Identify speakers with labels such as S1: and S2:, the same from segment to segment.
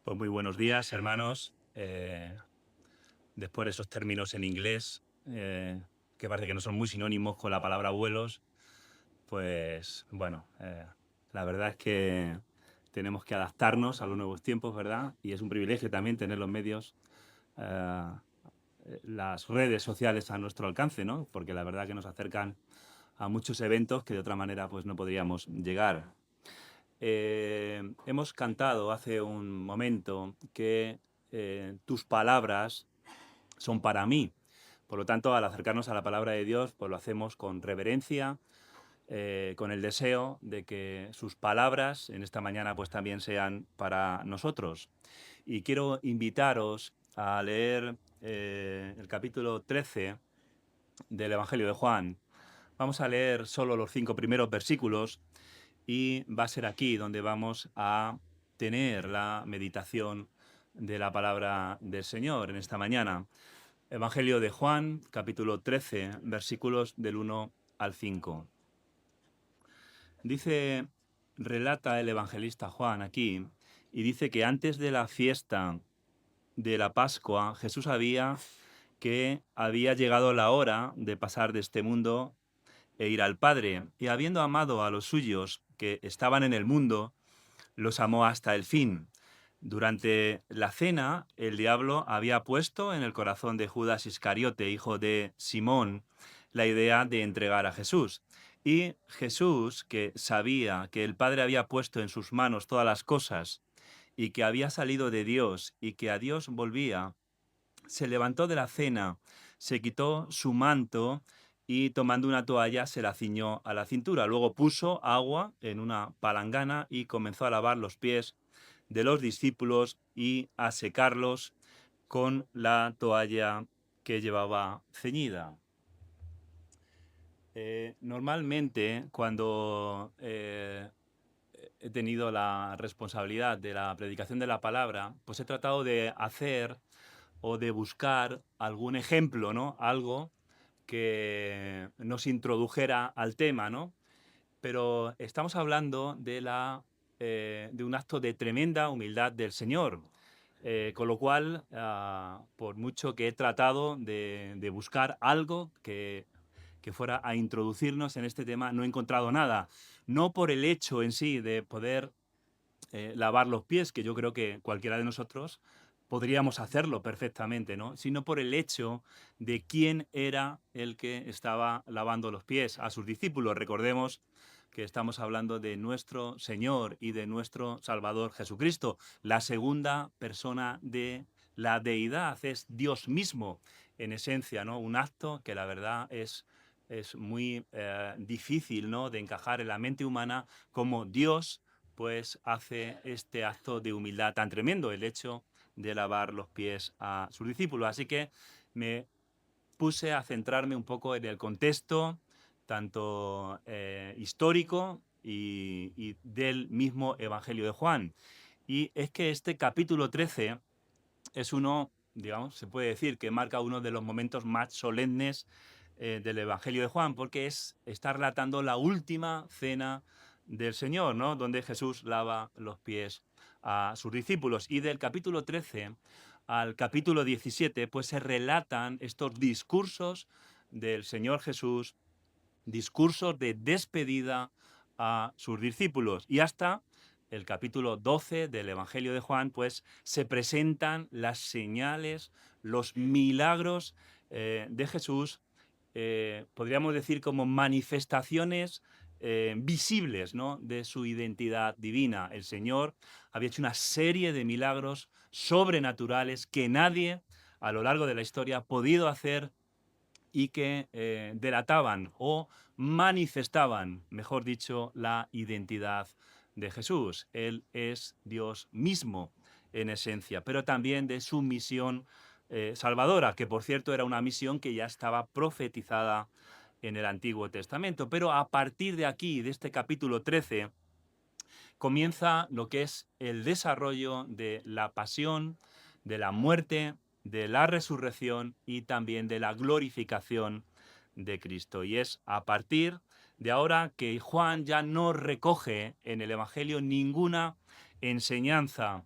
S1: Pues muy buenos días, hermanos. Después de esos términos en inglés, que parece que no son muy sinónimos con la palabra vuelos, pues bueno, la verdad es que tenemos que adaptarnos a los nuevos tiempos, ¿verdad? Y es un privilegio también tener los medios, eh, las redes sociales a nuestro alcance, ¿no? Porque la verdad que nos acercan a muchos eventos que de otra manera pues no podríamos llegar. Hemos cantado hace un momento que tus palabras son para mí. Por lo tanto, al acercarnos a la palabra de Dios, pues lo hacemos con reverencia, con el deseo de que sus palabras en esta mañana pues también sean para nosotros. Y quiero invitaros a leer el capítulo 13 del Evangelio de Juan. Vamos a leer solo los 5 primeros versículos y va a ser aquí donde vamos a tener la meditación de la palabra del Señor en esta mañana. Evangelio de Juan, capítulo 13, versículos del 1 al 5. Dice, relata el evangelista Juan aquí, y dice que antes de la fiesta de la Pascua, Jesús sabía que había llegado la hora de pasar de este mundo e ir al Padre, y habiendo amado a los suyos que estaban en el mundo, los amó hasta el fin. Durante la cena, el diablo había puesto en el corazón de Judas Iscariote, hijo de Simón, la idea de entregar a Jesús. Y Jesús, que sabía que el Padre había puesto en sus manos todas las cosas y que había salido de Dios y que a Dios volvía, se levantó de la cena, se quitó su manto y tomando una toalla se la ciñó a la cintura. Luego puso agua en una palangana y comenzó a lavar los pies de los discípulos y a secarlos con la toalla que llevaba ceñida. Normalmente, cuando he tenido la responsabilidad de la predicación de la palabra, pues he tratado de hacer o de buscar algún ejemplo, ¿no? Algo que nos introdujera al tema, ¿no? Pero estamos hablando de un acto de tremenda humildad del Señor. Con lo cual, por mucho que he tratado de buscar algo que fuera a introducirnos en este tema, no he encontrado nada. No por el hecho en sí de poder lavar los pies, que yo creo que cualquiera de nosotros podríamos hacerlo perfectamente, ¿no? Sino por el hecho de quién era el que estaba lavando los pies a sus discípulos. Recordemos que estamos hablando de nuestro Señor y de nuestro Salvador Jesucristo. La segunda persona de la deidad es Dios mismo, en esencia, ¿no? Un acto que la verdad es muy difícil, ¿no?, de encajar en la mente humana, como Dios pues hace este acto de humildad tan tremendo, el hecho de lavar los pies a sus discípulos. Así que me puse a centrarme un poco en el contexto, tanto histórico y del mismo Evangelio de Juan. Y es que este capítulo 13 es uno, digamos, se puede decir que marca uno de los momentos más solemnes del Evangelio de Juan, porque está relatando la última cena del Señor, ¿no? Donde Jesús lava los pies a sus discípulos. Y del capítulo 13 al capítulo 17, pues se relatan estos discursos del Señor Jesús, discursos de despedida a sus discípulos. Y hasta el capítulo 12 del Evangelio de Juan, pues se presentan las señales, los milagros de Jesús, podríamos decir como manifestaciones visibles, ¿no?, de su identidad divina. El Señor había hecho una serie de milagros sobrenaturales que nadie a lo largo de la historia ha podido hacer y que delataban o manifestaban, mejor dicho, la identidad de Jesús. Él es Dios mismo en esencia, pero también de su misión salvadora, que por cierto era una misión que ya estaba profetizada en el Antiguo Testamento. Pero a partir de aquí, de este capítulo 13, comienza lo que es el desarrollo de la pasión, de la muerte, de la resurrección y también de la glorificación de Cristo. Y es a partir de ahora que Juan ya no recoge en el Evangelio ninguna enseñanza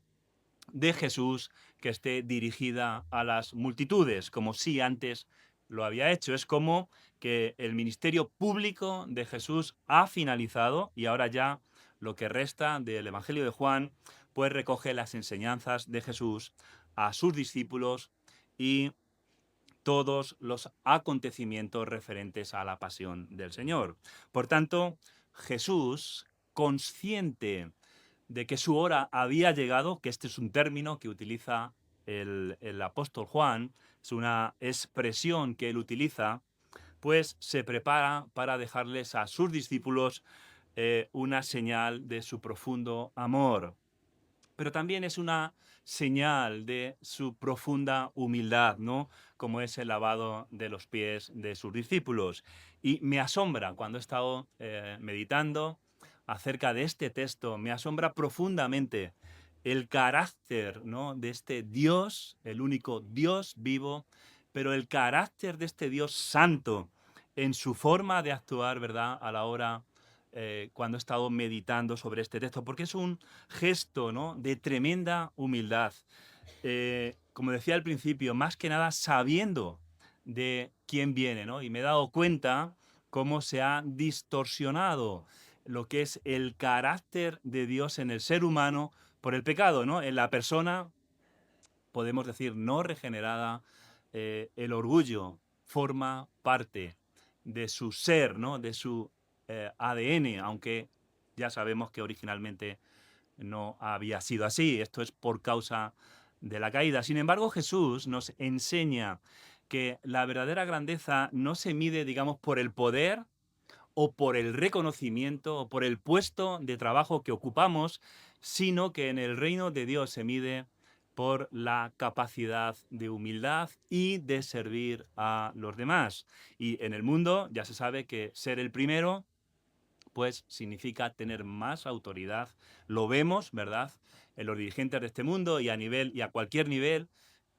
S1: de Jesús que esté dirigida a las multitudes, como sí antes lo había hecho. Es como que el ministerio público de Jesús ha finalizado y ahora ya lo que resta del Evangelio de Juan pues recoge las enseñanzas de Jesús a sus discípulos y todos los acontecimientos referentes a la pasión del Señor. Por tanto, Jesús, consciente de que su hora había llegado, que este es un término que utiliza el apóstol Juan, es una expresión que él utiliza, pues se prepara para dejarles a sus discípulos una señal de su profundo amor, pero también es una señal de su profunda humildad, ¿no? Como es el lavado de los pies de sus discípulos. Y me asombra cuando he estado meditando acerca de este texto, me asombra profundamente el carácter, ¿no?, de este Dios, el único Dios vivo, pero el carácter de este Dios santo en su forma de actuar, ¿verdad?, a la hora cuando he estado meditando sobre este texto, porque es un gesto, ¿no?, de tremenda humildad. Como decía al principio, más que nada sabiendo de quién viene, ¿no? Y me he dado cuenta cómo se ha distorsionado lo que es el carácter de Dios en el ser humano por el pecado, ¿no? En la persona, podemos decir, no regenerada, el orgullo forma parte de su ser, ¿no?, de su ADN, aunque ya sabemos que originalmente no había sido así. Esto es por causa de la caída. Sin embargo, Jesús nos enseña que la verdadera grandeza no se mide, digamos, por el poder o por el reconocimiento o por el puesto de trabajo que ocupamos, sino que en el reino de Dios se mide por la capacidad de humildad y de servir a los demás. Y en el mundo ya se sabe que ser el primero pues significa tener más autoridad. Lo vemos, ¿verdad?, en los dirigentes de este mundo y a nivel y a cualquier nivel,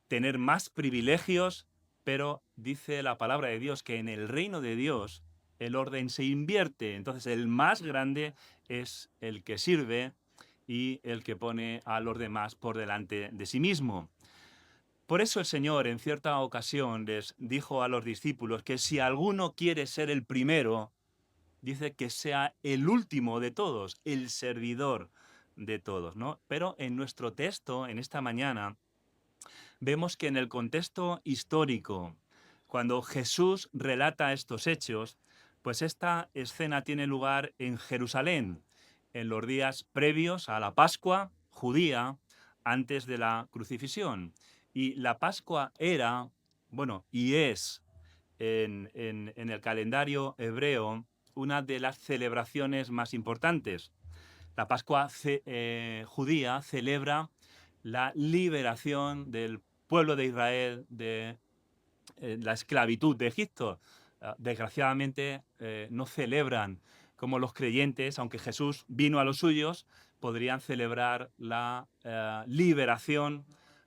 S1: tener más privilegios, pero dice la palabra de Dios que en el reino de Dios el orden se invierte. Entonces el más grande es el que sirve y el que pone a los demás por delante de sí mismo. Por eso el Señor en cierta ocasión les dijo a los discípulos que si alguno quiere ser el primero, dice que sea el último de todos, el servidor de todos, ¿no? Pero en nuestro texto, en esta mañana, vemos que en el contexto histórico, cuando Jesús relata estos hechos, pues esta escena tiene lugar en Jerusalén, en los días previos a la Pascua judía, antes de la crucifixión. Y la Pascua era, bueno, y es en el calendario hebreo una de las celebraciones más importantes. La Pascua judía celebra la liberación del pueblo de Israel de la esclavitud de Egipto. Desgraciadamente no celebran como los creyentes, aunque Jesús vino a los suyos, podrían celebrar la liberación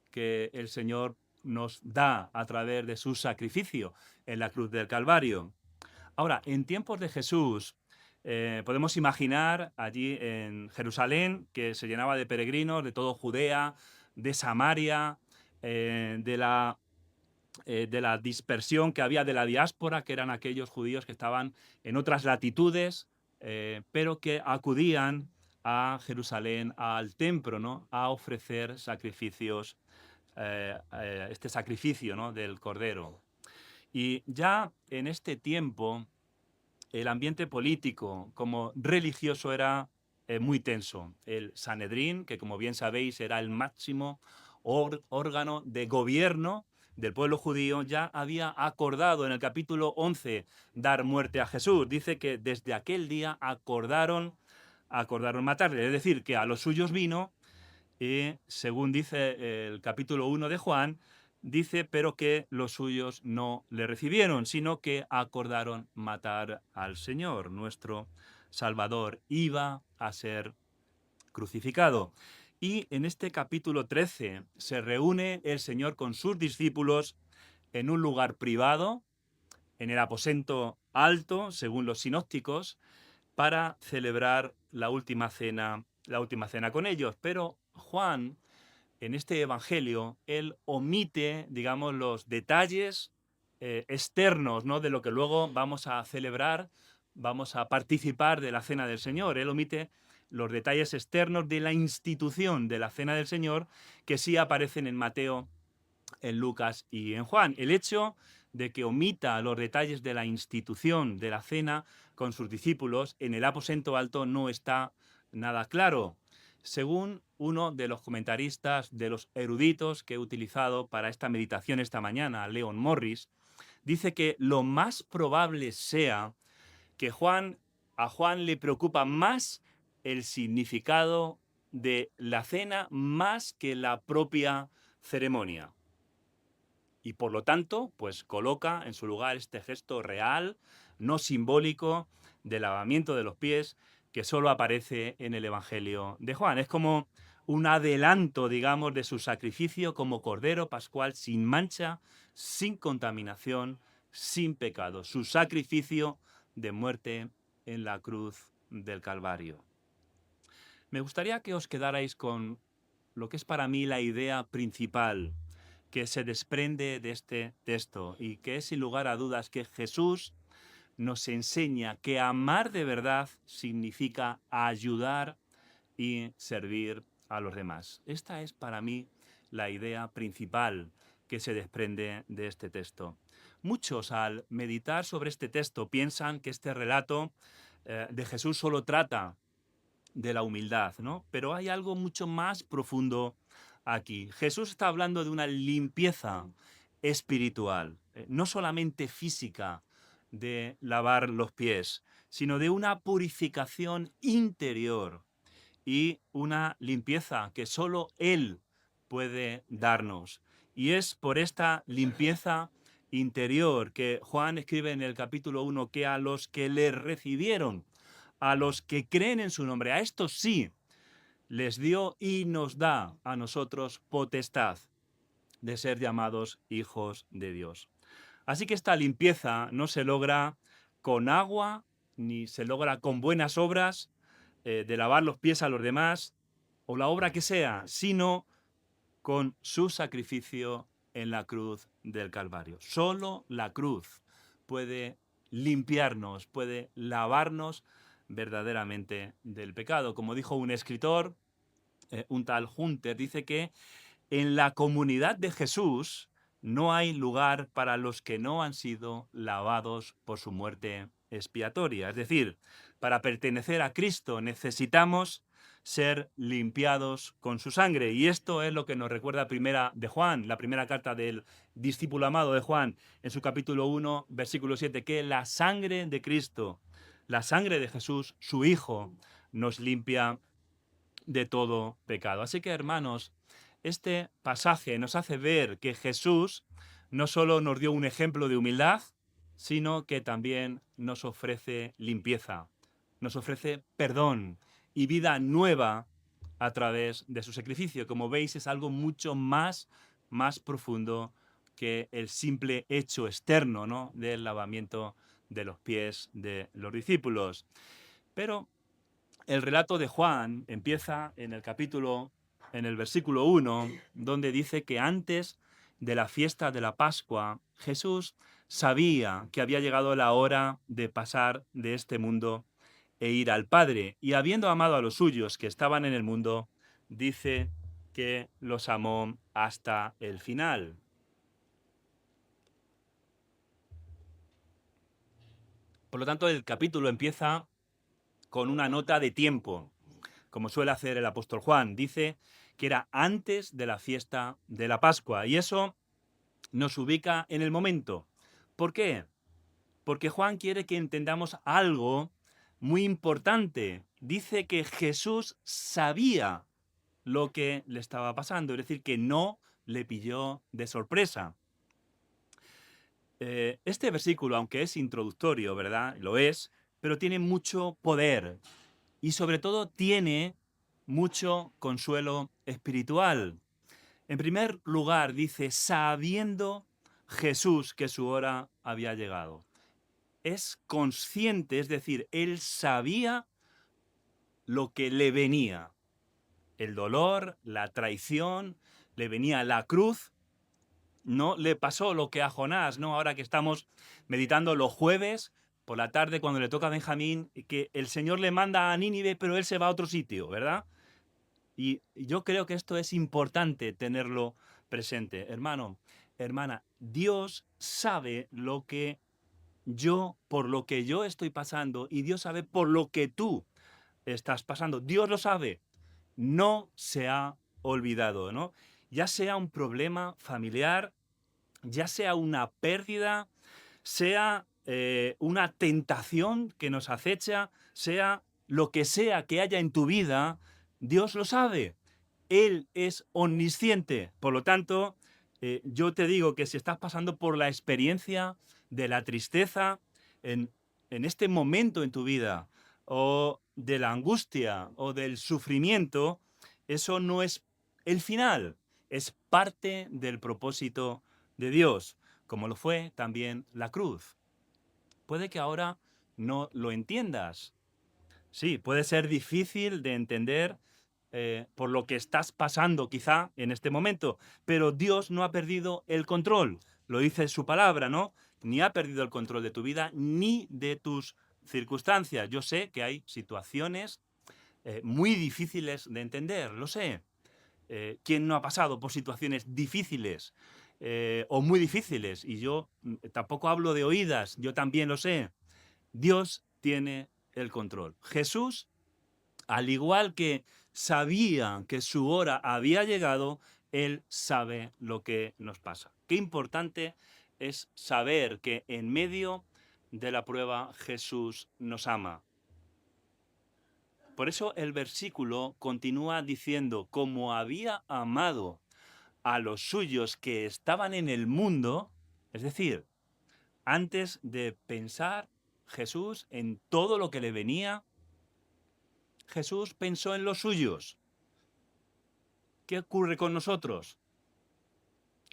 S1: que el Señor nos da a través de su sacrificio en la cruz del Calvario. Ahora, en tiempos de Jesús, podemos imaginar allí en Jerusalén que se llenaba de peregrinos de todo Judea, de Samaria, de la dispersión que había de la diáspora, que eran aquellos judíos que estaban en otras latitudes, pero que acudían a Jerusalén, al templo, ¿no?, a ofrecer sacrificios, este sacrificio, ¿no?, del Cordero. Y ya en este tiempo, el ambiente político como religioso era muy tenso. El Sanedrín, que como bien sabéis era el máximo órgano de gobierno del pueblo judío, ya había acordado en el capítulo 11 dar muerte a Jesús. Dice que desde aquel día acordaron matarle. Es decir, que a los suyos vino y, según dice el capítulo 1 de Juan, dice, pero que los suyos no le recibieron, sino que acordaron matar al Señor, nuestro Salvador. Iba a ser crucificado. Y en este capítulo 13 se reúne el Señor con sus discípulos en un lugar privado, en el aposento alto, según los sinópticos, para celebrar la última cena con ellos. Pero Juan en este evangelio, él omite, digamos, los detalles externos, ¿no?, de lo que luego vamos a celebrar, vamos a participar de la Cena del Señor. Él omite los detalles externos de la institución de la Cena del Señor, que sí aparecen en Mateo, en Lucas y en Juan. El hecho de que omita los detalles de la institución de la cena con sus discípulos en el aposento alto no está nada claro. Según uno de los comentaristas, de los eruditos que he utilizado para esta meditación esta mañana, Leon Morris, dice que lo más probable sea que a Juan le preocupa más el significado de la cena más que la propia ceremonia. Y por lo tanto, pues coloca en su lugar este gesto real, no simbólico, de lavamiento de los pies, que solo aparece en el Evangelio de Juan. Es como un adelanto, digamos, de su sacrificio como Cordero Pascual sin mancha, sin contaminación, sin pecado. Su sacrificio de muerte en la cruz del Calvario. Me gustaría que os quedarais con lo que es para mí la idea principal que se desprende de este texto y que es sin lugar a dudas que Jesús nos enseña que amar de verdad significa ayudar y servir a los demás. Esta es para mí la idea principal que se desprende de este texto. Muchos al meditar sobre este texto piensan que este relato de Jesús solo trata de la humildad, ¿no? Pero hay algo mucho más profundo aquí. Jesús está hablando de una limpieza espiritual, no solamente física, de lavar los pies, sino de una purificación interior y una limpieza que solo Él puede darnos. Y es por esta limpieza interior que Juan escribe en el capítulo 1 que a los que le recibieron, a los que creen en su nombre, a estos sí, les dio y nos da a nosotros potestad de ser llamados hijos de Dios. Así que esta limpieza no se logra con agua, ni se logra con buenas obras, de lavar los pies a los demás, o la obra que sea, sino con su sacrificio en la cruz del Calvario. Solo la cruz puede limpiarnos, puede lavarnos verdaderamente del pecado. Como dijo un escritor, un tal Hunter, dice que en la comunidad de Jesús no hay lugar para los que no han sido lavados por su muerte expiatoria. Es decir, para pertenecer a Cristo necesitamos ser limpiados con su sangre. Y esto es lo que nos recuerda primera de Juan, la primera carta del discípulo amado de Juan, en su capítulo 1, versículo 7, que la sangre de Cristo, la sangre de Jesús, su Hijo, nos limpia de todo pecado. Así que, hermanos, este pasaje nos hace ver que Jesús no solo nos dio un ejemplo de humildad, sino que también nos ofrece limpieza, nos ofrece perdón y vida nueva a través de su sacrificio. Como veis, es algo mucho más profundo que el simple hecho externo, ¿no?, del lavamiento de los pies de los discípulos. Pero el relato de Juan empieza en el versículo 1, donde dice que antes de la fiesta de la Pascua, Jesús sabía que había llegado la hora de pasar de este mundo e ir al Padre. Y habiendo amado a los suyos que estaban en el mundo, dice que los amó hasta el final. Por lo tanto, el capítulo empieza con una nota de tiempo, como suele hacer el apóstol Juan. Dice que era antes de la fiesta de la Pascua. Y eso nos ubica en el momento. ¿Por qué? Porque Juan quiere que entendamos algo muy importante. Dice que Jesús sabía lo que le estaba pasando, es decir, que no le pilló de sorpresa. Este versículo, aunque es introductorio, ¿verdad? Lo es, pero tiene mucho poder y sobre todo tiene mucho consuelo espiritual. En primer lugar, dice, sabiendo Jesús que su hora había llegado. Es consciente, es decir, él sabía lo que le venía. El dolor, la traición, le venía la cruz, no le pasó lo que a Jonás, ¿no? Ahora que estamos meditando los jueves por la tarde cuando le toca a Benjamín, que el Señor le manda a Nínive, pero él se va a otro sitio, ¿verdad? Y yo creo que esto es importante tenerlo presente. Hermano, hermana, Dios sabe por lo que yo estoy pasando, y Dios sabe por lo que tú estás pasando. Dios lo sabe. No se ha olvidado, ¿no? Ya sea un problema familiar, ya sea una pérdida, sea una tentación que nos acecha, sea que haya en tu vida, Dios lo sabe. Él es omnisciente. Por lo tanto, yo te digo que si estás pasando por la experiencia de la tristeza en, en este momento en tu vida, o de la angustia o del sufrimiento, eso no es el final, es parte del propósito de Dios, como lo fue también la cruz. Puede que ahora no lo entiendas. Sí, puede ser difícil de entender por lo que estás pasando quizá en este momento, pero Dios no ha perdido el control. Lo dice su palabra, ¿no? Ni ha perdido el control de tu vida ni de tus circunstancias. Yo sé que hay situaciones muy difíciles de entender, lo sé. ¿Quién no ha pasado por situaciones difíciles o muy difíciles? Y yo tampoco hablo de oídas, yo también lo sé. Dios tiene el control. Jesús, al igual que sabía que su hora había llegado, Él sabe lo que nos pasa. Qué importante es saber que en medio de la prueba Jesús nos ama. Por eso el versículo continúa diciendo, como había amado a los suyos que estaban en el mundo, es decir, antes de pensar Jesús en todo lo que le venía, Jesús pensó en los suyos. ¿Qué ocurre con nosotros?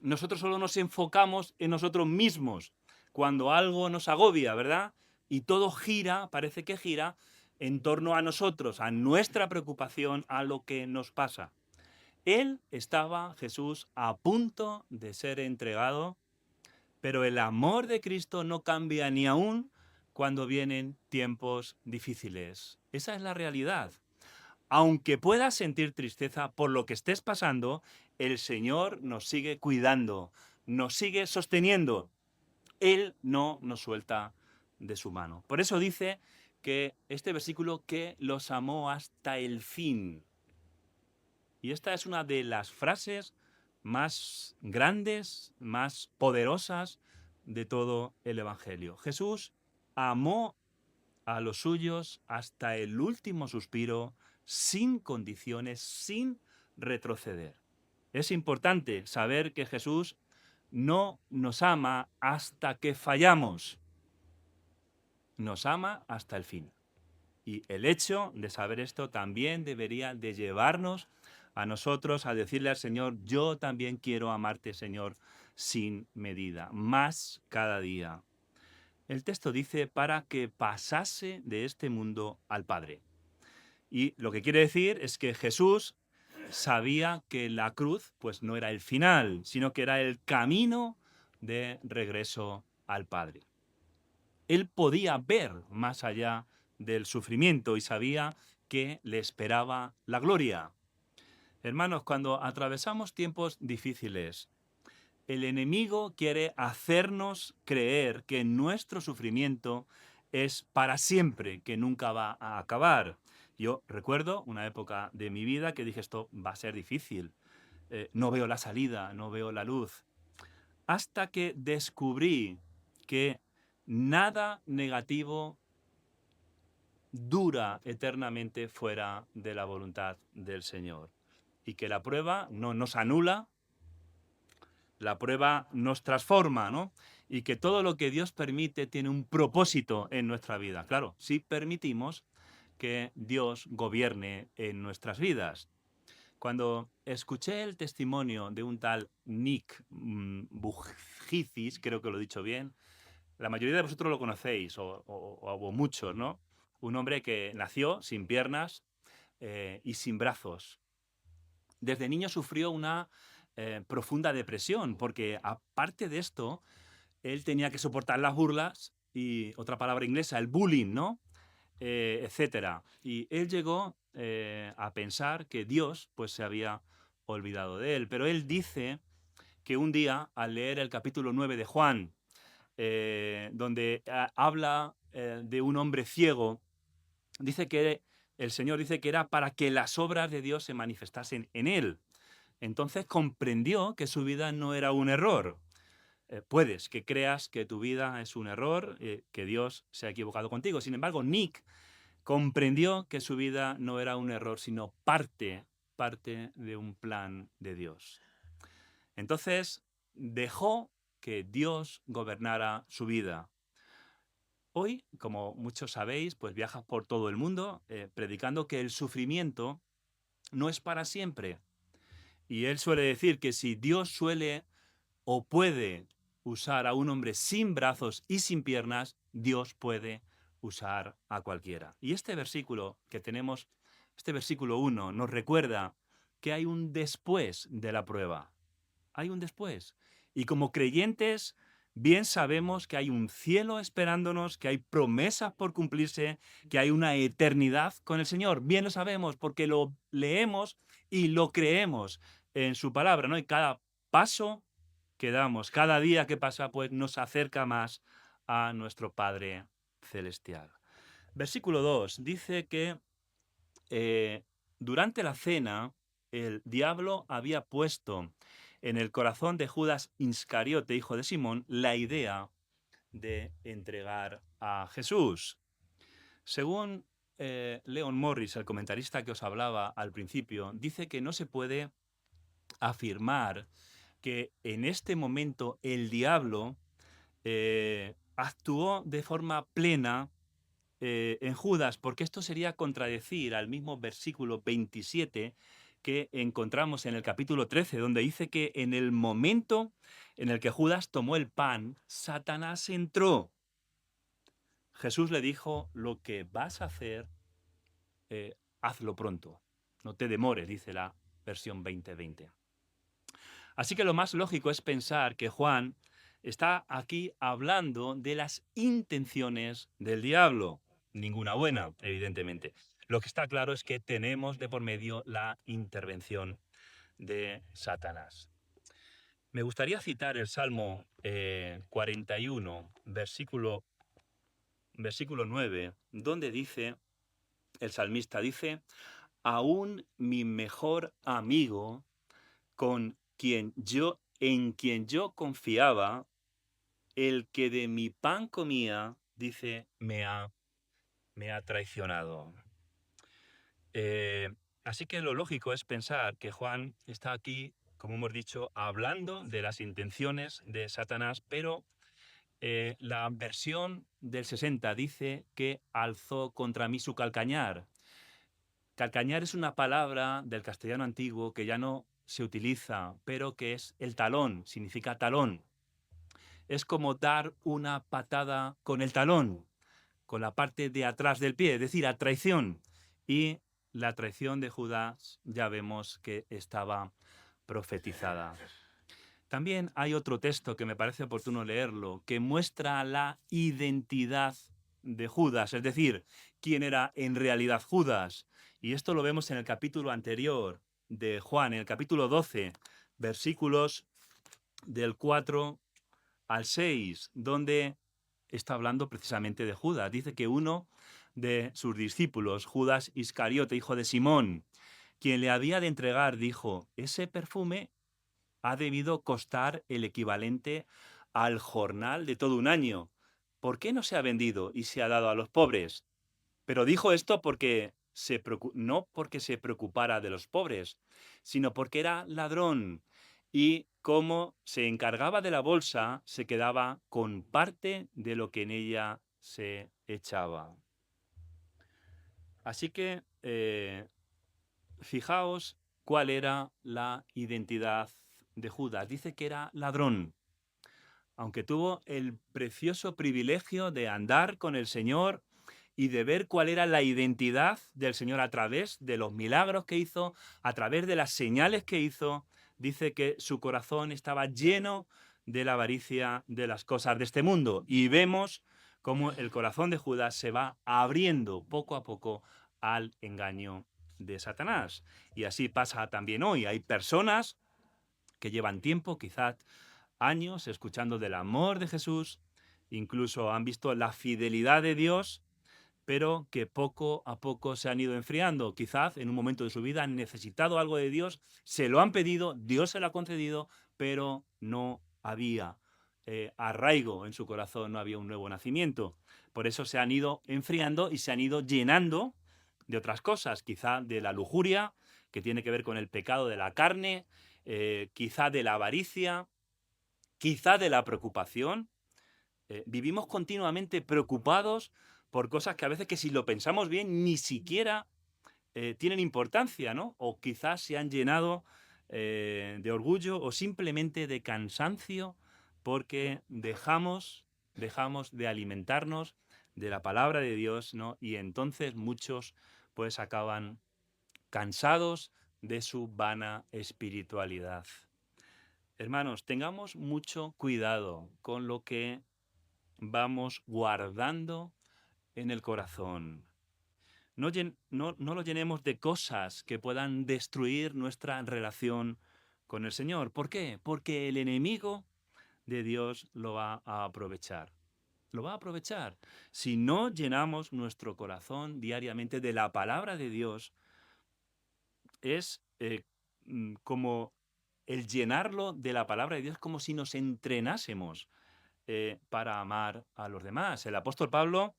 S1: Nosotros solo nos enfocamos en nosotros mismos cuando algo nos agobia, ¿verdad? Y todo gira, parece que gira, en torno a nosotros, a nuestra preocupación, a lo que nos pasa. Él estaba, Jesús, a punto de ser entregado, pero el amor de Cristo no cambia ni aún cuando vienen tiempos difíciles. Esa es la realidad. Aunque puedas sentir tristeza por lo que estés pasando, el Señor nos sigue cuidando, nos sigue sosteniendo. Él no nos suelta de su mano. Por eso dice que este versículo que los amó hasta el fin. Y esta es una de las frases más grandes, más poderosas de todo el Evangelio. Jesús amó a los suyos hasta el último suspiro, sin condiciones, sin retroceder. Es importante saber que Jesús no nos ama hasta que fallamos, nos ama hasta el fin. Y el hecho de saber esto también debería de llevarnos a nosotros a decirle al Señor, yo también quiero amarte, Señor, sin medida, más cada día. El texto dice para que pasase de este mundo al Padre. Y lo que quiere decir es que Jesús sabía que la cruz pues no era el final, sino que era el camino de regreso al Padre. Él podía ver más allá del sufrimiento y sabía que le esperaba la gloria. Hermanos, cuando atravesamos tiempos difíciles, el enemigo quiere hacernos creer que nuestro sufrimiento es para siempre, que nunca va a acabar. Yo recuerdo una época de mi vida que dije esto va a ser difícil, no veo la salida, no veo la luz, hasta que descubrí que nada negativo dura eternamente fuera de la voluntad del Señor y que la prueba no nos anula, la prueba nos transforma, ¿no? Y que todo lo que Dios permite tiene un propósito en nuestra vida. Claro, si permitimos que Dios gobierne en nuestras vidas. Cuando escuché el testimonio de un tal Nick Bujicis, creo que lo he dicho bien, la mayoría de vosotros lo conocéis, o muchos, ¿no? Un hombre que nació sin piernas y sin brazos. Desde niño sufrió una profunda depresión, porque aparte de esto, él tenía que soportar las burlas y otra palabra inglesa, el bullying, ¿no? Etcétera. Y él llegó a pensar que Dios pues se había olvidado de él. Pero él dice que un día, al leer el capítulo 9 de Juan, donde habla de un hombre ciego, dice que el Señor dice que era para que las obras de Dios se manifestasen en él. Entonces comprendió que su vida no era un error. Puedes que creas que tu vida es un error, que Dios se ha equivocado contigo. Sin embargo, Nick comprendió que su vida no era un error, sino parte de un plan de Dios. Entonces, dejó que Dios gobernara su vida. Hoy, como muchos sabéis, pues viaja por todo el mundo predicando que el sufrimiento no es para siempre. Y él suele decir que si Dios suele o puede usar a un hombre sin brazos y sin piernas, Dios puede usar a cualquiera. Y este versículo que tenemos, este versículo 1, nos recuerda que hay un después de la prueba. Hay un después. Y como creyentes, bien sabemos que hay un cielo esperándonos, que hay promesas por cumplirse, que hay una eternidad con el Señor. Bien lo sabemos porque lo leemos y lo creemos en su palabra, ¿no? Y cada paso que damos, cada día que pasa, pues nos acerca más a nuestro Padre Celestial. Versículo 2 dice que durante la cena el diablo había puesto en el corazón de Judas Iscariote, hijo de Simón, la idea de entregar a Jesús. Según Leon Morris, el comentarista que os hablaba al principio, dice que no se puede afirmar que en este momento el diablo actuó de forma plena en Judas, porque esto sería contradecir al mismo versículo 27 que encontramos en el capítulo 13, donde dice que en el momento en el que Judas tomó el pan, Satanás entró. Jesús le dijo, lo que vas a hacer, hazlo pronto, no te demores, dice la versión 2020. Así que lo más lógico es pensar que Juan está aquí hablando de las intenciones del diablo. Ninguna buena, evidentemente. Lo que está claro es que tenemos de por medio la intervención de Satanás. Me gustaría citar el Salmo 41, versículo 9, donde dice, el salmista dice, aún mi mejor amigo, en quien yo confiaba, el que de mi pan comía, dice, me ha traicionado. Así que lo lógico es pensar que Juan está aquí, como hemos dicho, hablando de las intenciones de Satanás, pero la versión del 60 dice que alzó contra mí su calcañar. Calcañar es una palabra del castellano antiguo que ya no se utiliza, pero que es el talón, significa talón. Es como dar una patada con el talón, con la parte de atrás del pie, es decir, a traición. Y la traición de Judas ya vemos que estaba profetizada. También hay otro texto que me parece oportuno leerlo, que muestra la identidad de Judas, es decir, quién era en realidad Judas. Y esto lo vemos en el capítulo anterior de Juan, en el capítulo 12, versículos del 4 al 6, donde está hablando precisamente de Judas. Dice que uno de sus discípulos, Judas Iscariote, hijo de Simón, quien le había de entregar, dijo, ese perfume ha debido costar el equivalente al jornal de todo un año. ¿Por qué no se ha vendido y se ha dado a los pobres? Pero dijo esto porque no porque se preocupara de los pobres, sino porque era ladrón y como se encargaba de la bolsa, se quedaba con parte de lo que en ella se echaba. Así que fijaos cuál era la identidad de Judas. Dice que era ladrón, aunque tuvo el precioso privilegio de andar con el Señor y de ver cuál era la identidad del Señor a través de los milagros que hizo, a través de las señales que hizo, dice que su corazón estaba lleno de la avaricia de las cosas de este mundo. Y vemos cómo el corazón de Judas se va abriendo poco a poco al engaño de Satanás. Y así pasa también hoy. Hay personas que llevan tiempo, quizás años, escuchando del amor de Jesús, incluso han visto la fidelidad de Dios, pero que poco a poco se han ido enfriando. Quizás en un momento de su vida han necesitado algo de Dios, se lo han pedido, Dios se lo ha concedido, pero no había arraigo en su corazón, no había un nuevo nacimiento. Por eso se han ido enfriando y se han ido llenando de otras cosas, quizá de la lujuria, que tiene que ver con el pecado de la carne, quizá de la avaricia, quizá de la preocupación. Vivimos continuamente preocupados por cosas que a veces, que si lo pensamos bien, ni siquiera tienen importancia, ¿no? O quizás se han llenado de orgullo o simplemente de cansancio porque dejamos de alimentarnos de la palabra de Dios, ¿no? Y entonces muchos pues acaban cansados de su vana espiritualidad. Hermanos, tengamos mucho cuidado con lo que vamos guardando en el corazón. No lo llenemos de cosas que puedan destruir nuestra relación con el Señor. ¿Por qué? Porque el enemigo de Dios lo va a aprovechar. Lo va a aprovechar. Si no llenamos nuestro corazón diariamente de la palabra de Dios, es como el llenarlo de la palabra de Dios, como si nos entrenásemos para amar a los demás. El apóstol Pablo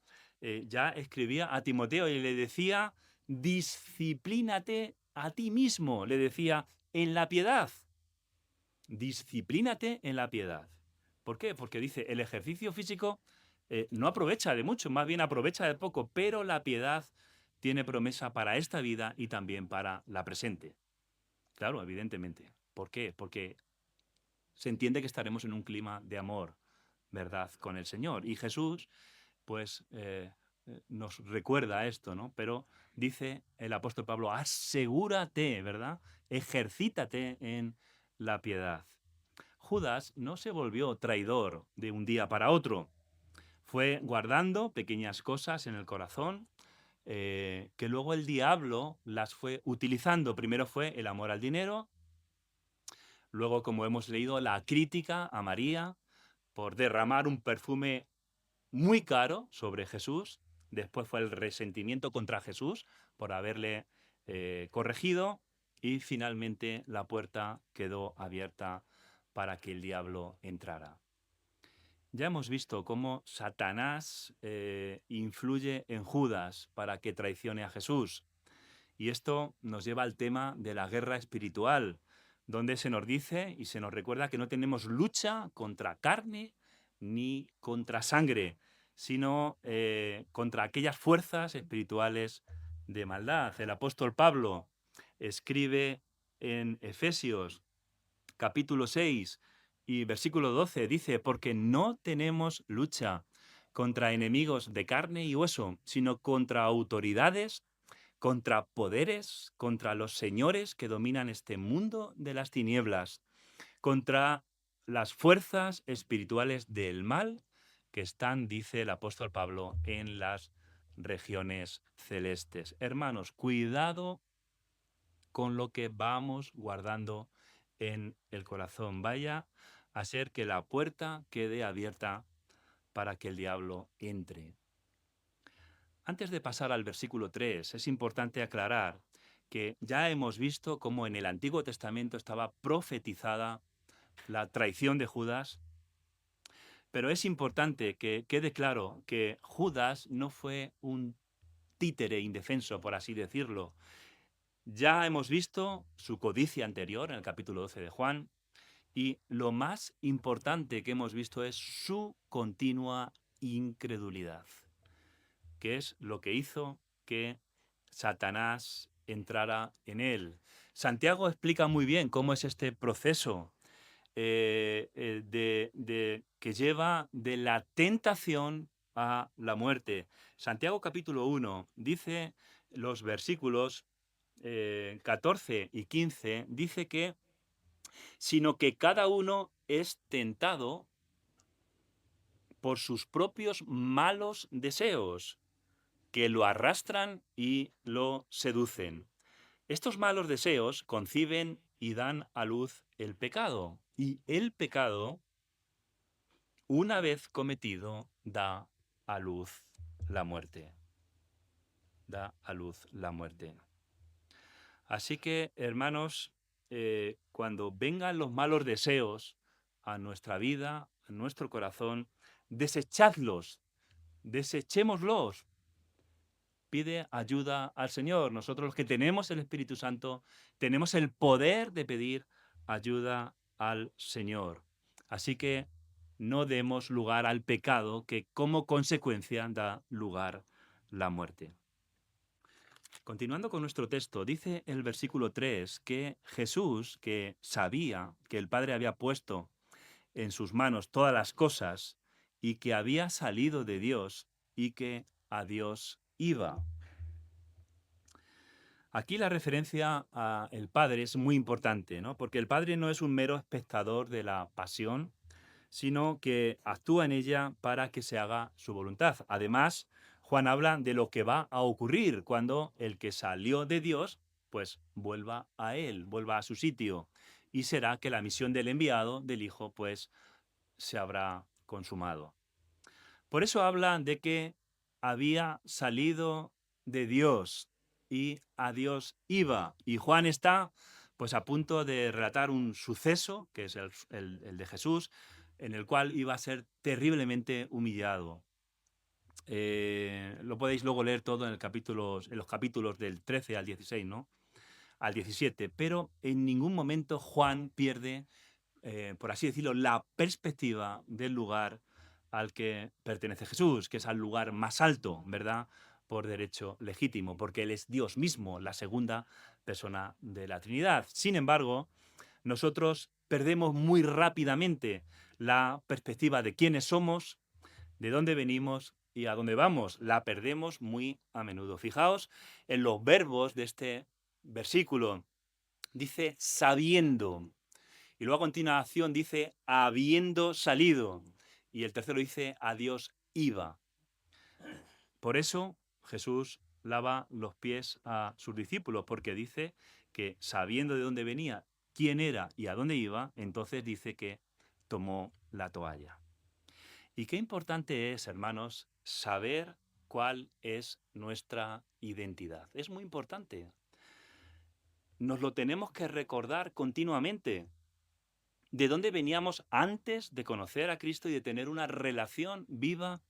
S1: ya escribía a Timoteo y le decía, disciplínate a ti mismo, le decía, en la piedad. Disciplínate en la piedad. ¿Por qué? Porque dice, el ejercicio físico no aprovecha de mucho, más bien aprovecha de poco, pero la piedad tiene promesa para esta vida y también para la presente. Claro, evidentemente. ¿Por qué? Porque se entiende que estaremos en un clima de amor, ¿verdad?, con el Señor. Y Jesús, pues, nos recuerda esto, ¿no? Pero dice el apóstol Pablo, asegúrate, ¿verdad? Ejercítate en la piedad. Judas no se volvió traidor de un día para otro. Fue guardando pequeñas cosas en el corazón que luego el diablo las fue utilizando. Primero fue el amor al dinero, luego, como hemos leído, la crítica a María por derramar un perfume muy caro sobre Jesús. Después fue el resentimiento contra Jesús por haberle corregido. Y finalmente la puerta quedó abierta para que el diablo entrara. Ya hemos visto cómo Satanás influye en Judas para que traicione a Jesús. Y esto nos lleva al tema de la guerra espiritual, donde se nos dice y se nos recuerda que no tenemos lucha contra carne ni contra sangre, sino contra aquellas fuerzas espirituales de maldad. El apóstol Pablo escribe en Efesios capítulo 6 y versículo 12, dice, porque no tenemos lucha contra enemigos de carne y hueso, sino contra autoridades, contra poderes, contra los señores que dominan este mundo de las tinieblas, contra las fuerzas espirituales del mal que están, dice el apóstol Pablo, en las regiones celestes. Hermanos, cuidado con lo que vamos guardando en el corazón. Vaya a ser que la puerta quede abierta para que el diablo entre. Antes de pasar al versículo 3, es importante aclarar que ya hemos visto cómo en el Antiguo Testamento estaba profetizada la traición de Judas, pero es importante que quede claro que Judas no fue un títere indefenso, por así decirlo. Ya hemos visto su codicia anterior en el capítulo 12 de Juan, y lo más importante que hemos visto es su continua incredulidad, que es lo que hizo que Satanás entrara en él. Santiago explica muy bien cómo es este proceso que lleva de la tentación a la muerte. Santiago capítulo 1 dice los versículos 14 y 15, dice que sino que cada uno es tentado por sus propios malos deseos, que lo arrastran y lo seducen. Estos malos deseos conciben y dan a luz el pecado, y el pecado, una vez cometido, da a luz la muerte. Da a luz la muerte. Así que, hermanos, cuando vengan los malos deseos a nuestra vida, a nuestro corazón, desechadlos, desechémoslos. Pide ayuda al Señor. Nosotros los que tenemos el Espíritu Santo tenemos el poder de pedir ayuda al Señor. Así que no demos lugar al pecado que como consecuencia da lugar la muerte. Continuando con nuestro texto, dice el versículo 3 que Jesús, que sabía que el Padre había puesto en sus manos todas las cosas y que había salido de Dios y que a Dios iba. Aquí la referencia al Padre es muy importante, ¿no? Porque el Padre no es un mero espectador de la pasión, sino que actúa en ella para que se haga su voluntad. Además, Juan habla de lo que va a ocurrir cuando el que salió de Dios, pues vuelva a él, vuelva a su sitio. Y será que la misión del enviado, del Hijo, pues se habrá consumado. Por eso habla de que había salido de Dios y a Dios iba. Y Juan está pues a punto de relatar un suceso, que es el de Jesús, en el cual iba a ser terriblemente humillado. Lo podéis luego leer todo en los capítulos del 13 al 16, ¿no? Al 17. Pero en ningún momento Juan pierde, por así decirlo, la perspectiva del lugar al que pertenece Jesús, que es al lugar más alto, ¿verdad? Por derecho legítimo, porque Él es Dios mismo, la segunda persona de la Trinidad. Sin embargo, nosotros perdemos muy rápidamente la perspectiva de quiénes somos, de dónde venimos y a dónde vamos. La perdemos muy a menudo. Fijaos en los verbos de este versículo. Dice sabiendo. Y luego a continuación dice habiendo salido. Y el tercero dice a Dios iba. Por eso Jesús lava los pies a sus discípulos, porque dice que sabiendo de dónde venía, quién era y a dónde iba, entonces dice que tomó la toalla. Y qué importante es, hermanos, saber cuál es nuestra identidad. Es muy importante. Nos lo tenemos que recordar continuamente. ¿De dónde veníamos antes de conocer a Cristo y de tener una relación viva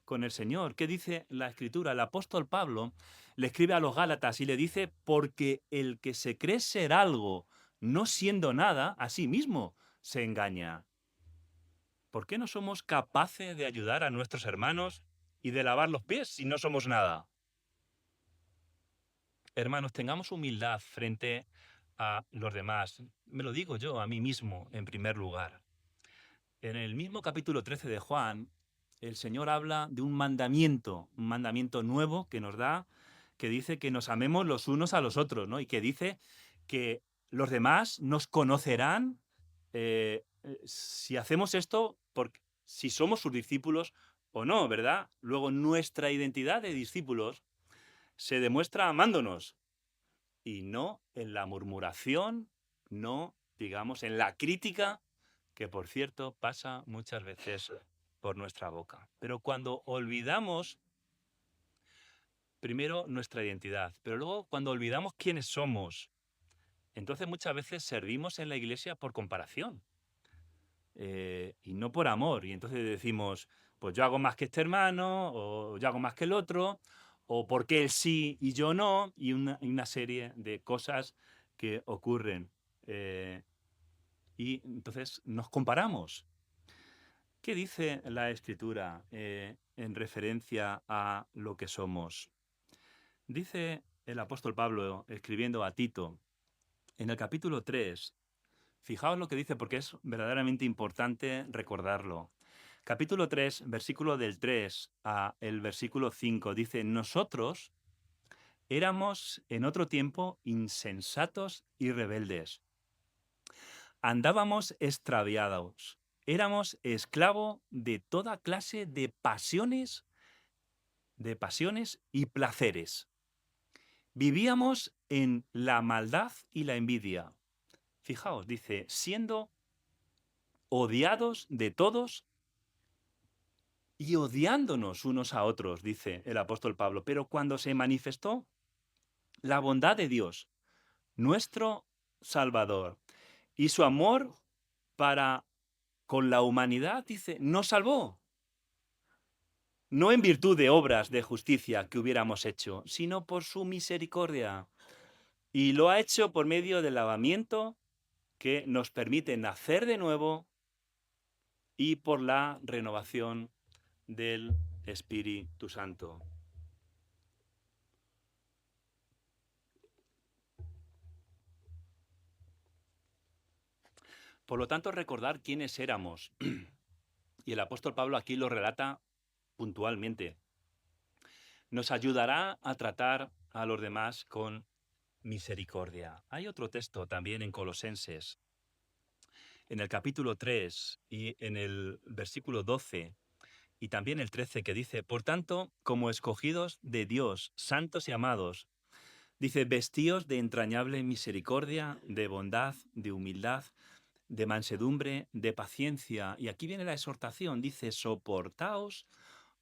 S1: con el Señor? ¿Qué dice la Escritura? El apóstol Pablo le escribe a los Gálatas y le dice, porque el que se cree ser algo no siendo nada, a sí mismo se engaña. ¿Por qué no somos capaces de ayudar a nuestros hermanos y de lavar los pies si no somos nada? Hermanos, tengamos humildad frente a los demás. Me lo digo yo a mí mismo en primer lugar. En el mismo capítulo 13 de Juan, el Señor habla de un mandamiento nuevo que nos da, que dice que nos amemos los unos a los otros, ¿no? Y que dice que los demás nos conocerán si hacemos esto, si somos sus discípulos o no, ¿verdad? Luego nuestra identidad de discípulos se demuestra amándonos y no en la murmuración, no, digamos, en la crítica, que por cierto pasa muchas veces por nuestra boca. Pero cuando olvidamos primero nuestra identidad, pero luego cuando olvidamos quiénes somos, entonces muchas veces servimos en la iglesia por comparación y no por amor. Y entonces decimos, pues yo hago más que este hermano, o yo hago más que el otro, o porque él sí y yo no, y una serie de cosas que ocurren. Y entonces nos comparamos. ¿Qué dice la Escritura en referencia a lo que somos? Dice el apóstol Pablo, escribiendo a Tito, en el capítulo 3, fijaos lo que dice porque es verdaderamente importante recordarlo. Capítulo 3, versículo del 3 a el versículo 5, dice, nosotros éramos en otro tiempo insensatos y rebeldes, andábamos extraviados, éramos esclavos de toda clase de pasiones y placeres. Vivíamos en la maldad y la envidia. Fijaos, dice, siendo odiados de todos y odiándonos unos a otros, dice el apóstol Pablo. Pero cuando se manifestó la bondad de Dios, nuestro Salvador, y su amor para con la humanidad, dice, nos salvó. No en virtud de obras de justicia que hubiéramos hecho, sino por su misericordia. Y lo ha hecho por medio del lavamiento que nos permite nacer de nuevo y por la renovación del Espíritu Santo. Por lo tanto, recordar quiénes éramos. Y el apóstol Pablo aquí lo relata puntualmente. Nos ayudará a tratar a los demás con misericordia. Hay otro texto también en Colosenses, en el capítulo 3 y en el versículo 12 y también el 13, que dice, por tanto, como escogidos de Dios, santos y amados, dice, vestíos de entrañable misericordia, de bondad, de humildad, de mansedumbre, de paciencia. Y aquí viene la exhortación, dice, soportaos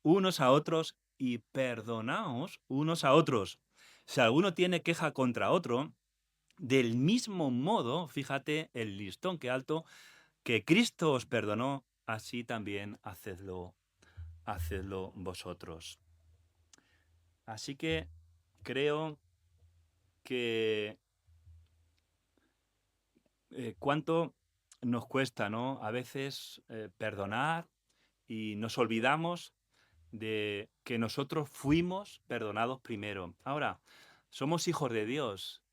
S1: unos a otros y perdonaos unos a otros. Si alguno tiene queja contra otro, del mismo modo, fíjate el listón que alto, que Cristo os perdonó, así también hacedlo vosotros. Así que creo que cuánto nos cuesta, ¿no? A veces perdonar y nos olvidamos de que nosotros fuimos perdonados primero. Ahora, somos hijos de Dios,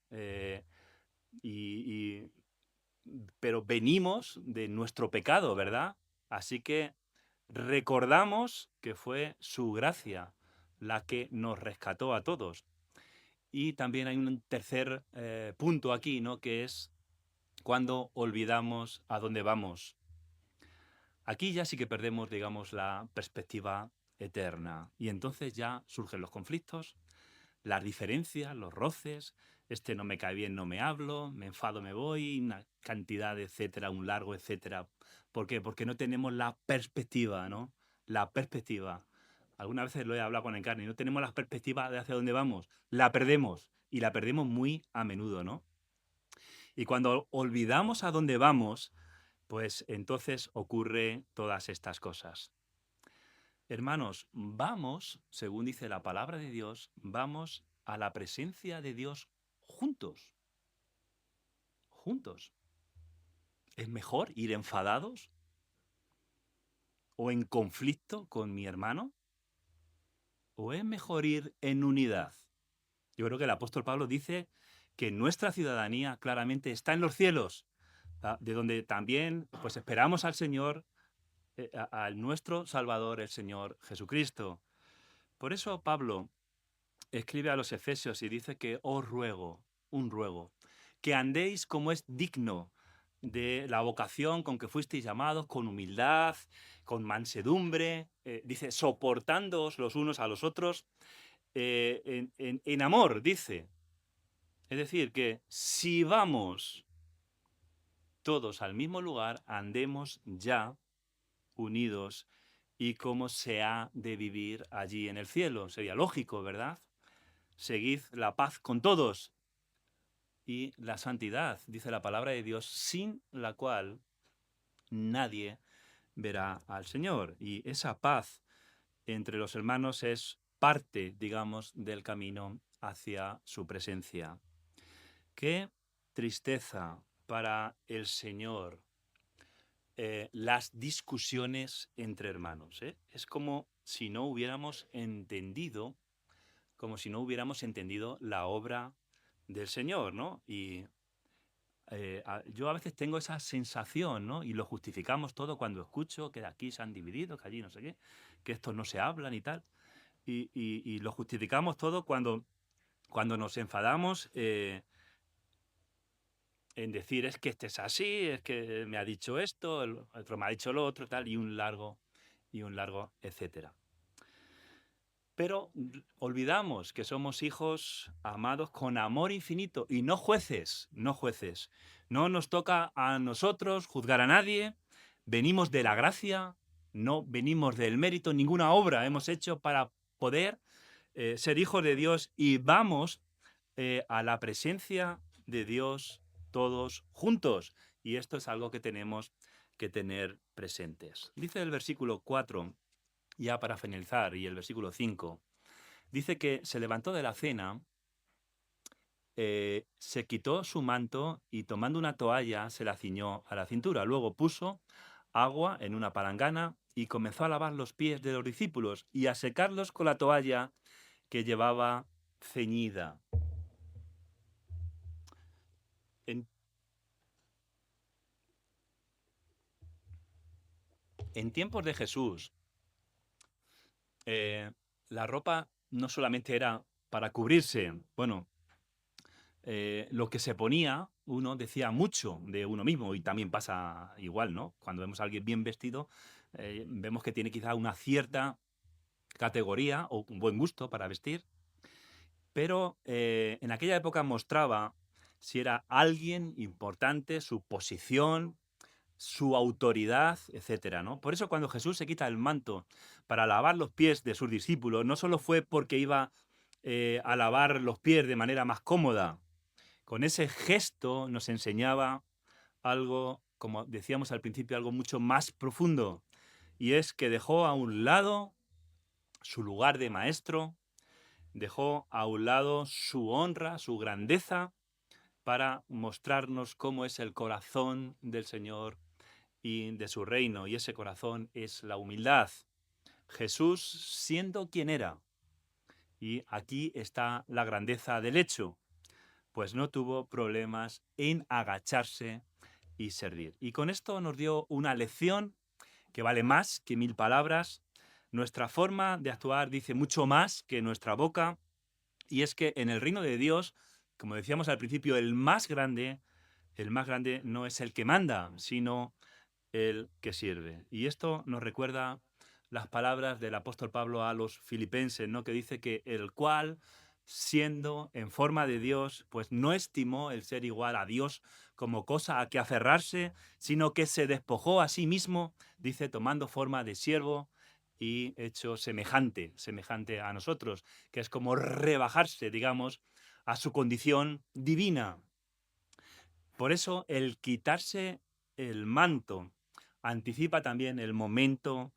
S1: y, pero venimos de nuestro pecado, ¿verdad? Así que recordamos que fue su gracia la que nos rescató a todos. Y también hay un tercer punto aquí, ¿no? Que es cuando olvidamos a dónde vamos. Aquí ya sí que perdemos, digamos, la perspectiva eterna. Y entonces ya surgen los conflictos, las diferencias, los roces, este no me cae bien, no me hablo, me enfado, me voy, una cantidad de etcétera, un largo etcétera. ¿Por qué? Porque no tenemos la perspectiva, ¿no? La perspectiva. Algunas veces lo he hablado con Encarni, no tenemos la perspectiva de hacia dónde vamos, la perdemos y la perdemos muy a menudo, ¿no? Y cuando olvidamos a dónde vamos, pues entonces ocurre todas estas cosas. Hermanos, vamos, según dice la palabra de Dios, vamos a la presencia de Dios juntos. Juntos. ¿Es mejor ir enfadados o en conflicto con mi hermano? ¿O es mejor ir en unidad? Yo creo que el apóstol Pablo dice que nuestra ciudadanía claramente está en los cielos, de donde también pues esperamos al Señor, al nuestro Salvador, el Señor Jesucristo. Por eso Pablo escribe a los Efesios y dice que os ruego, un ruego, que andéis como es digno de la vocación con que fuisteis llamados, con humildad, con mansedumbre, dice, soportándoos los unos a los otros, en amor, dice. Es decir, que si vamos todos al mismo lugar, andemos ya unidos y como se ha de vivir allí en el cielo. Sería lógico, ¿verdad? Seguid la paz con todos y la santidad, dice la palabra de Dios, sin la cual nadie verá al Señor. Y esa paz entre los hermanos es parte, digamos, del camino hacia su presencia. Qué tristeza para el Señor las discusiones entre hermanos. Es como si no hubiéramos entendido, la obra del Señor, ¿no? Y yo a veces tengo esa sensación, ¿no? Y lo justificamos todo cuando escucho que aquí se han dividido, que allí no sé qué, que estos no se hablan y tal. Y lo justificamos todo cuando nos enfadamos en decir, es que este es así, es que me ha dicho esto, el otro me ha dicho lo otro, tal, y un largo, etcétera. Pero olvidamos que somos hijos amados con amor infinito y no jueces, no jueces. No nos toca a nosotros juzgar a nadie, venimos de la gracia, no venimos del mérito, ninguna obra hemos hecho para poder ser hijos de Dios y vamos a la presencia de Dios todos juntos. Y esto es algo que tenemos que tener presentes. Dice el versículo 4, ya para finalizar, y el versículo 5, dice que se levantó de la cena, se quitó su manto y tomando una toalla se la ciñó a la cintura. Luego puso agua en una palangana y comenzó a lavar los pies de los discípulos y a secarlos con la toalla que llevaba ceñida. En, en tiempos de Jesús, la ropa no solamente era para cubrirse, bueno, lo que se ponía, uno decía mucho de uno mismo y también pasa igual, ¿no? Cuando vemos a alguien bien vestido, vemos que tiene quizá una cierta categoría o un buen gusto para vestir, pero en aquella época mostraba si era alguien importante, su posición, su autoridad, etcétera, ¿no? Por eso cuando Jesús se quita el manto para lavar los pies de sus discípulos, no solo fue porque iba a lavar los pies de manera más cómoda. Con ese gesto nos enseñaba algo, como decíamos al principio, algo mucho más profundo, y es que dejó a un lado su lugar de maestro, dejó a un lado su honra, su grandeza, para mostrarnos cómo es el corazón del Señor y de su reino, y ese corazón es la humildad. Jesús siendo quien era, y aquí está la grandeza del hecho, pues no tuvo problemas en agacharse y servir. Y con esto nos dio una lección que vale más que 1000 palabras. Nuestra forma de actuar dice mucho más que nuestra boca, y es que en el reino de Dios, como decíamos al principio, el más grande no es el que manda, sino el que sirve. Y esto nos recuerda las palabras del apóstol Pablo a los filipenses, ¿no? Que dice que el cual, siendo en forma de Dios, pues no estimó el ser igual a Dios como cosa a que aferrarse, sino que se despojó a sí mismo, dice, tomando forma de siervo y hecho semejante a nosotros, que es como rebajarse, digamos, a su condición divina. Por eso el quitarse el manto anticipa también el momento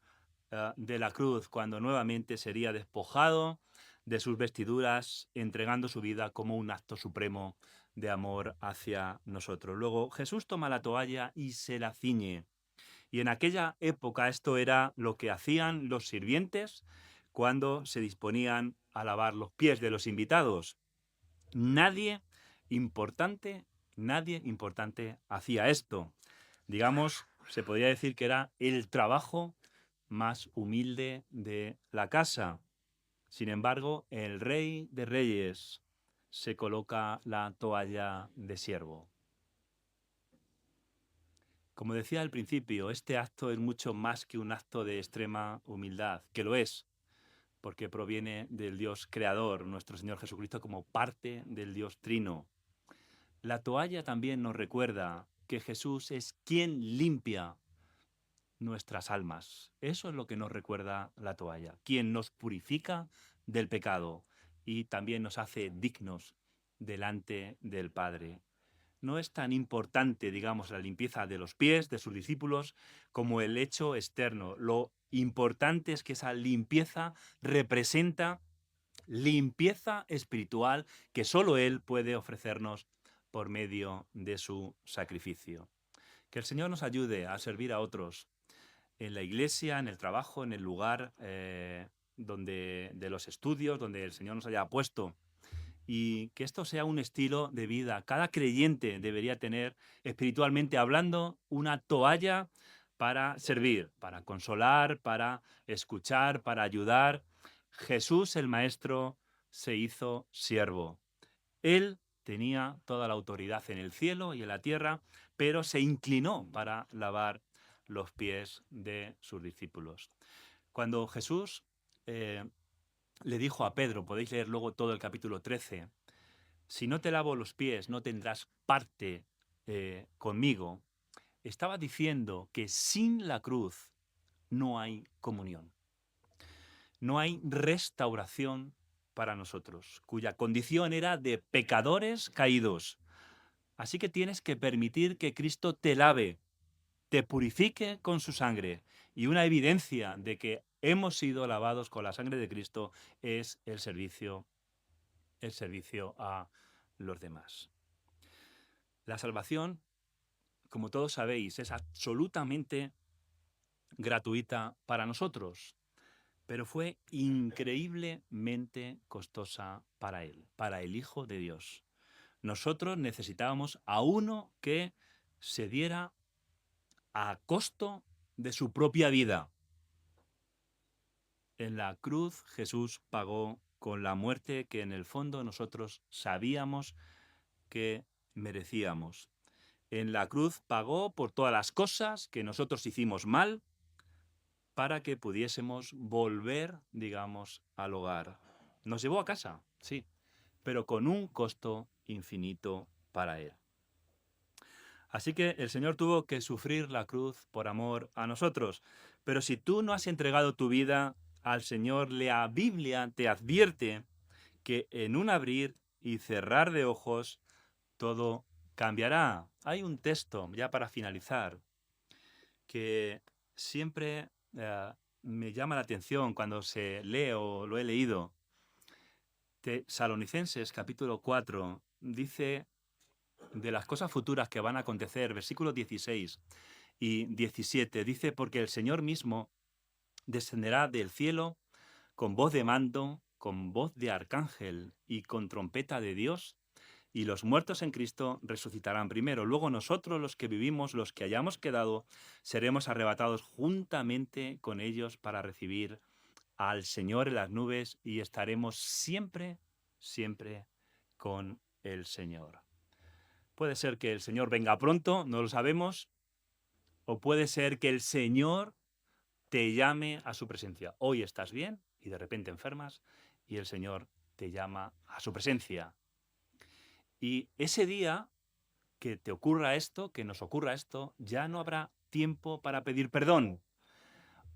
S1: de la cruz, cuando nuevamente sería despojado de sus vestiduras, entregando su vida como un acto supremo de amor hacia nosotros. Luego Jesús toma la toalla y se la ciñe. Y en aquella época esto era lo que hacían los sirvientes cuando se disponían a lavar los pies de los invitados. Nadie importante, nadie importante hacía esto. Digamos, se podría decir que era el trabajo más humilde de la casa. Sin embargo, el Rey de Reyes se coloca la toalla de siervo. Como decía al principio, este acto es mucho más que un acto de extrema humildad, que lo es, porque proviene del Dios creador, nuestro Señor Jesucristo, como parte del Dios trino. La toalla también nos recuerda que Jesús es quien limpia nuestras almas. Eso es lo que nos recuerda la toalla, quien nos purifica del pecado y también nos hace dignos delante del Padre. No es tan importante, digamos, la limpieza de los pies de sus discípulos como el hecho externo. Lo importante es que esa limpieza representa limpieza espiritual que solo Él puede ofrecernos por medio de su sacrificio. Que el Señor nos ayude a servir a otros en la iglesia, en el trabajo, en el lugar de los estudios, donde el Señor nos haya puesto, y que esto sea un estilo de vida. Cada creyente debería tener, espiritualmente hablando, una toalla para servir, para consolar, para escuchar, para ayudar. Jesús el Maestro se hizo siervo. Él tenía toda la autoridad en el cielo y en la tierra, pero se inclinó para lavar los pies de sus discípulos. Cuando Jesús le dijo a Pedro, podéis leer luego todo el capítulo 13, si no te lavo los pies no tendrás parte conmigo, estaba diciendo que sin la cruz no hay comunión. No hay restauración para nosotros, cuya condición era de pecadores caídos. Así que tienes que permitir que Cristo te lave, te purifique con su sangre. Y una evidencia de que hemos sido lavados con la sangre de Cristo es el servicio a los demás. La salvación, como todos sabéis, es absolutamente gratuita para nosotros, pero fue increíblemente costosa para Él, para el Hijo de Dios. Nosotros necesitábamos a uno que se diera a costo de su propia vida. En la cruz Jesús pagó con la muerte que en el fondo nosotros sabíamos que merecíamos. En la cruz pagó por todas las cosas que nosotros hicimos mal para que pudiésemos volver, digamos, al hogar. Nos llevó a casa, sí, pero con un costo infinito para Él. Así que el Señor tuvo que sufrir la cruz por amor a nosotros. Pero si tú no has entregado tu vida al Señor, la Biblia te advierte que en un abrir y cerrar de ojos todo cambiará. Hay un texto, ya para finalizar, que siempre me llama la atención cuando se lee o lo he leído. Tesalonicenses capítulo 4 dice de las cosas futuras que van a acontecer, versículos 16 y 17, dice, porque el Señor mismo descenderá del cielo con voz de mando, con voz de arcángel y con trompeta de Dios, y los muertos en Cristo resucitarán primero. Luego nosotros, los que vivimos, los que hayamos quedado, seremos arrebatados juntamente con ellos para recibir al Señor en las nubes y estaremos siempre, siempre con el Señor. Puede ser que el Señor venga pronto, no lo sabemos, o puede ser que el Señor te llame a su presencia. Hoy estás bien y de repente enfermas y el Señor te llama a su presencia. Y ese día que te ocurra esto, que nos ocurra esto, ya no habrá tiempo para pedir perdón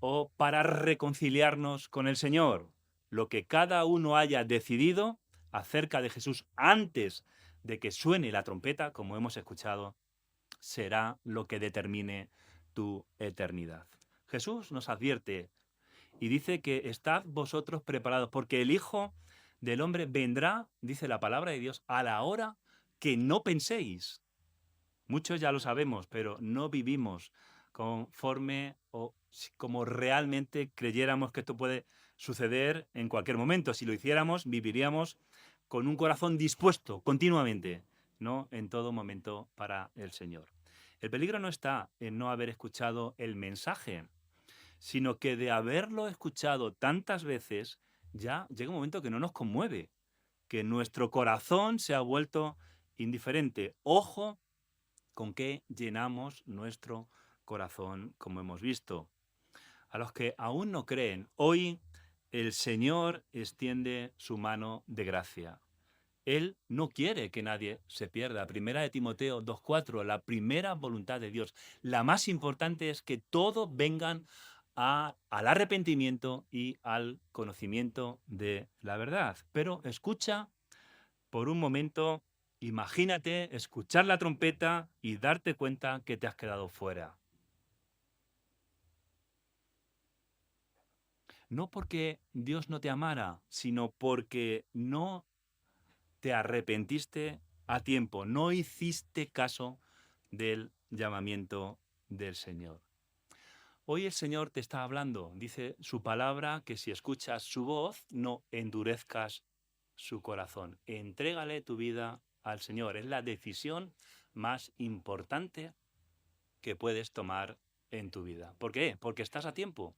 S1: o para reconciliarnos con el Señor. Lo que cada uno haya decidido acerca de Jesús antes de que suene la trompeta, como hemos escuchado, será lo que determine tu eternidad. Jesús nos advierte y dice que estad vosotros preparados, porque el Hijo del Hombre vendrá, dice la palabra de Dios, a la hora que no penséis. Muchos ya lo sabemos, pero no vivimos conforme o como realmente creyéramos que esto puede suceder en cualquier momento. Si lo hiciéramos, viviríamos con un corazón dispuesto continuamente, no en todo momento para el Señor. El peligro no está en no haber escuchado el mensaje, sino que de haberlo escuchado tantas veces, ya llega un momento que no nos conmueve, que nuestro corazón se ha vuelto indiferente. Ojo con qué llenamos nuestro corazón, como hemos visto. A los que aún no creen, hoy el Señor extiende su mano de gracia. Él no quiere que nadie se pierda. Primera de Timoteo 2:4, la primera voluntad de Dios. La más importante es que todos vengan al arrepentimiento y al conocimiento de la verdad. Pero escucha por un momento, imagínate escuchar la trompeta y darte cuenta que te has quedado fuera. No porque Dios no te amara, sino porque no te arrepentiste a tiempo, no hiciste caso del llamamiento del Señor. Hoy el Señor te está hablando, dice su palabra, que si escuchas su voz, no endurezcas su corazón. Entrégale tu vida al Señor. Es la decisión más importante que puedes tomar en tu vida. ¿Por qué? Porque estás a tiempo.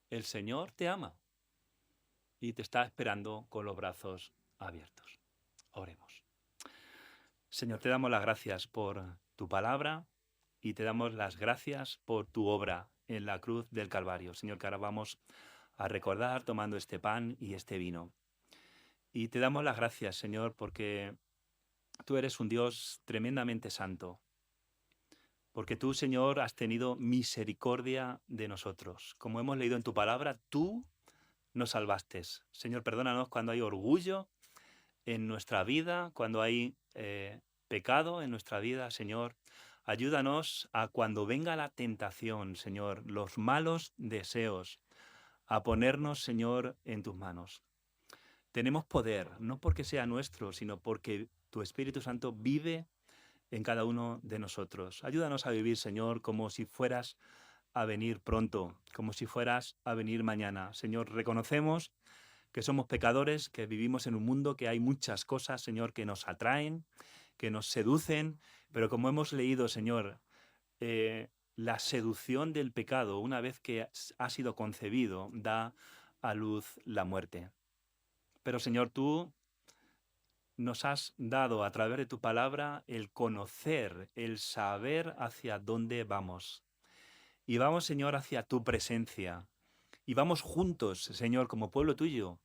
S1: El Señor te ama y te está esperando con los brazos abiertos. Oremos. Señor, te damos las gracias por tu palabra y te damos las gracias por tu obra en la cruz del Calvario. Señor, que ahora vamos a recordar tomando este pan y este vino. Y te damos las gracias, Señor, porque tú eres un Dios tremendamente santo. Porque tú, Señor, has tenido misericordia de nosotros. Como hemos leído en tu palabra, tú nos salvaste. Señor, perdónanos cuando hay orgullo en nuestra vida, cuando hay pecado en nuestra vida, Señor. Ayúdanos a cuando venga la tentación, Señor, los malos deseos, a ponernos, Señor, en tus manos. Tenemos poder, no porque sea nuestro, sino porque tu Espíritu Santo vive en cada uno de nosotros. Ayúdanos a vivir, Señor, como si fueras a venir pronto, como si fueras a venir mañana. Señor, reconocemos que somos pecadores, que vivimos en un mundo que hay muchas cosas, Señor, que nos atraen, que nos seducen, pero como hemos leído, Señor, la seducción del pecado, una vez que ha sido concebido, da a luz la muerte. Pero, Señor, tú nos has dado a través de tu palabra el conocer, el saber hacia dónde vamos. Y vamos, Señor, hacia tu presencia. Y vamos juntos, Señor, como pueblo tuyo.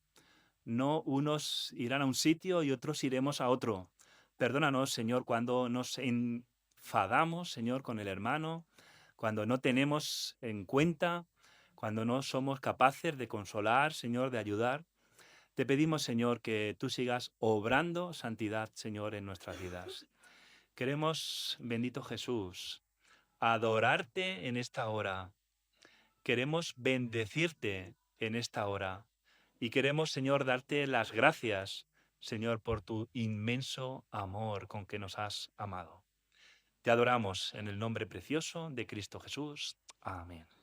S1: No unos irán a un sitio y otros iremos a otro. Perdónanos, Señor, cuando nos enfadamos, Señor, con el hermano, cuando no tenemos en cuenta, cuando no somos capaces de consolar, Señor, de ayudar. Te pedimos, Señor, que tú sigas obrando santidad, Señor, en nuestras vidas. Queremos, bendito Jesús, adorarte en esta hora. Queremos bendecirte en esta hora. Y queremos, Señor, darte las gracias, Señor, por tu inmenso amor con que nos has amado. Te adoramos en el nombre precioso de Cristo Jesús. Amén.